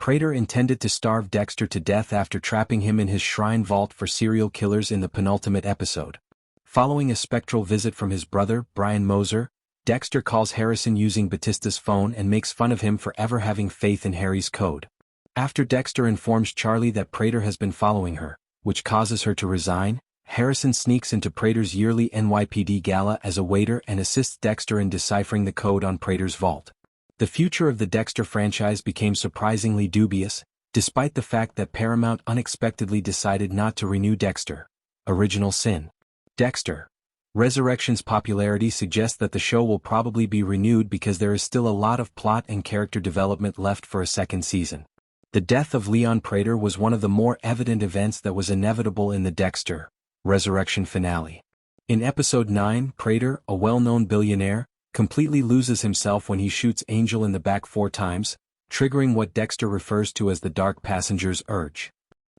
Prater intended to starve Dexter to death after trapping him in his shrine vault for serial killers in the penultimate episode. Following a spectral visit from his brother, Brian Moser, Dexter calls Harrison using Batista's phone and makes fun of him for ever having faith in Harry's code. After Dexter informs Charlie that Prater has been following her, which causes her to resign, Harrison sneaks into Prater's yearly NYPD gala as a waiter and assists Dexter in deciphering the code on Prater's vault. The future of the Dexter franchise became surprisingly dubious, despite the fact that Paramount unexpectedly decided not to renew Dexter. Original Sin. Dexter. Resurrection's popularity suggests that the show will probably be renewed because there is still a lot of plot and character development left for a second season. The death of Leon Prater was one of the more evident events that was inevitable in the Dexter Resurrection finale. In episode 9, Prater, a well-known billionaire, completely loses himself when he shoots Angel in the back 4 times, triggering what Dexter refers to as the Dark Passenger's urge.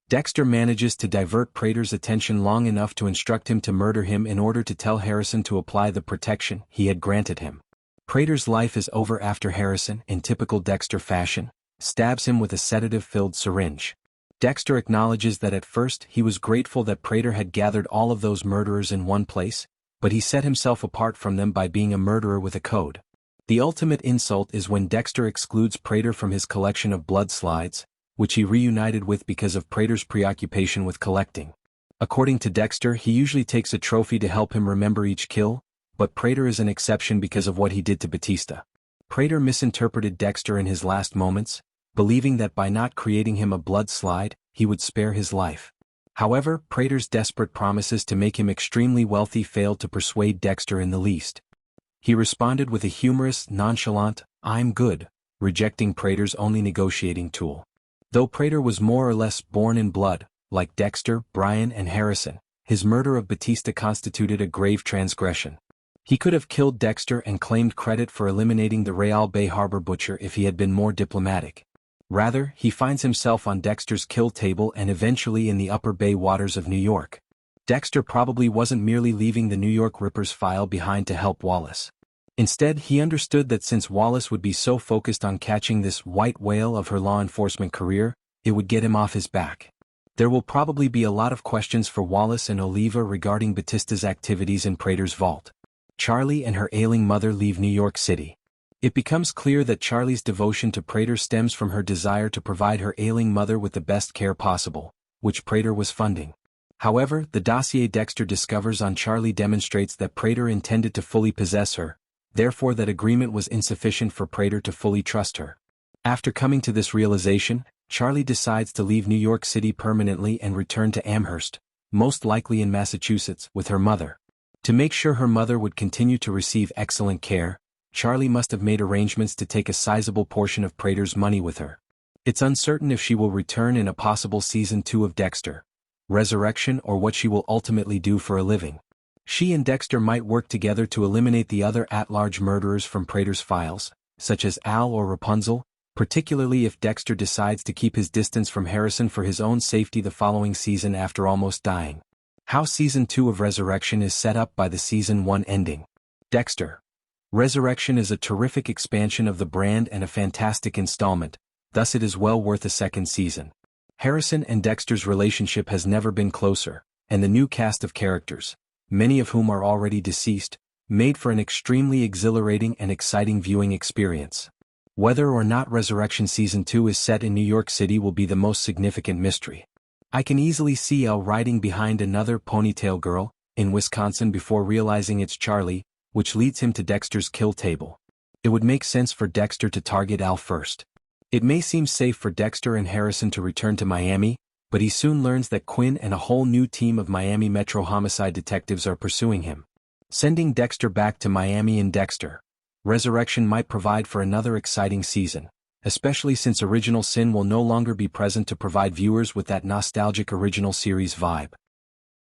Dexter manages to divert Prater's attention long enough to instruct him to murder him in order to tell Harrison to apply the protection he had granted him. Prater's life is over after Harrison, in typical Dexter fashion, stabs him with a sedative-filled syringe. Dexter acknowledges that at first he was grateful that Prater had gathered all of those murderers in one place, but he set himself apart from them by being a murderer with a code. The ultimate insult is when Dexter excludes Prater from his collection of blood slides, which he reunited with because of Prater's preoccupation with collecting. According to Dexter, he usually takes a trophy to help him remember each kill, but Prater is an exception because of what he did to Batista. Prater misinterpreted Dexter in his last moments, believing that by not creating him a blood slide, he would spare his life. However, Prater's desperate promises to make him extremely wealthy failed to persuade Dexter in the least. He responded with a humorous, nonchalant, "I'm good," rejecting Prater's only negotiating tool. Though Prater was more or less born in blood, like Dexter, Brian, and Harrison, his murder of Batista constituted a grave transgression. He could have killed Dexter and claimed credit for eliminating the Real Bay Harbor butcher if he had been more diplomatic. Rather, he finds himself on Dexter's kill table and eventually in the upper bay waters of New York. Dexter probably wasn't merely leaving the New York Ripper's file behind to help Wallace. Instead, he understood that since Wallace would be so focused on catching this white whale of her law enforcement career, it would get him off his back. There will probably be a lot of questions for Wallace and Oliva regarding Batista's activities in Prater's vault. Charlie and her ailing mother leave New York City. It becomes clear that Charlie's devotion to Prater stems from her desire to provide her ailing mother with the best care possible, which Prater was funding. However, the dossier Dexter discovers on Charlie demonstrates that Prater intended to fully possess her, therefore that agreement was insufficient for Prater to fully trust her. After coming to this realization, Charlie decides to leave New York City permanently and return to Amherst, most likely in Massachusetts, with her mother. To make sure her mother would continue to receive excellent care, Charlie must have made arrangements to take a sizable portion of Prater's money with her. It's uncertain if she will return in a possible season 2 of Dexter Resurrection or what she will ultimately do for a living. She and Dexter might work together to eliminate the other at-large murderers from Prater's files, such as Al or Rapunzel, particularly if Dexter decides to keep his distance from Harrison for his own safety the following season after almost dying. How Season 2 of Resurrection is set up by the Season 1 ending. Dexter Resurrection is a terrific expansion of the brand and a fantastic installment, thus it is well worth a second season. Harrison and Dexter's relationship has never been closer, and the new cast of characters, many of whom are already deceased, made for an extremely exhilarating and exciting viewing experience. Whether or not Resurrection Season 2 is set in New York City will be the most significant mystery. I can easily see Al riding behind another ponytail girl, in Wisconsin before realizing it's Charlie, which leads him to Dexter's kill table. It would make sense for Dexter to target Al first. It may seem safe for Dexter and Harrison to return to Miami, but he soon learns that Quinn and a whole new team of Miami Metro homicide detectives are pursuing him. Sending Dexter back to Miami in Dexter Resurrection might provide for another exciting season, especially since Original Sin will no longer be present to provide viewers with that nostalgic original series vibe.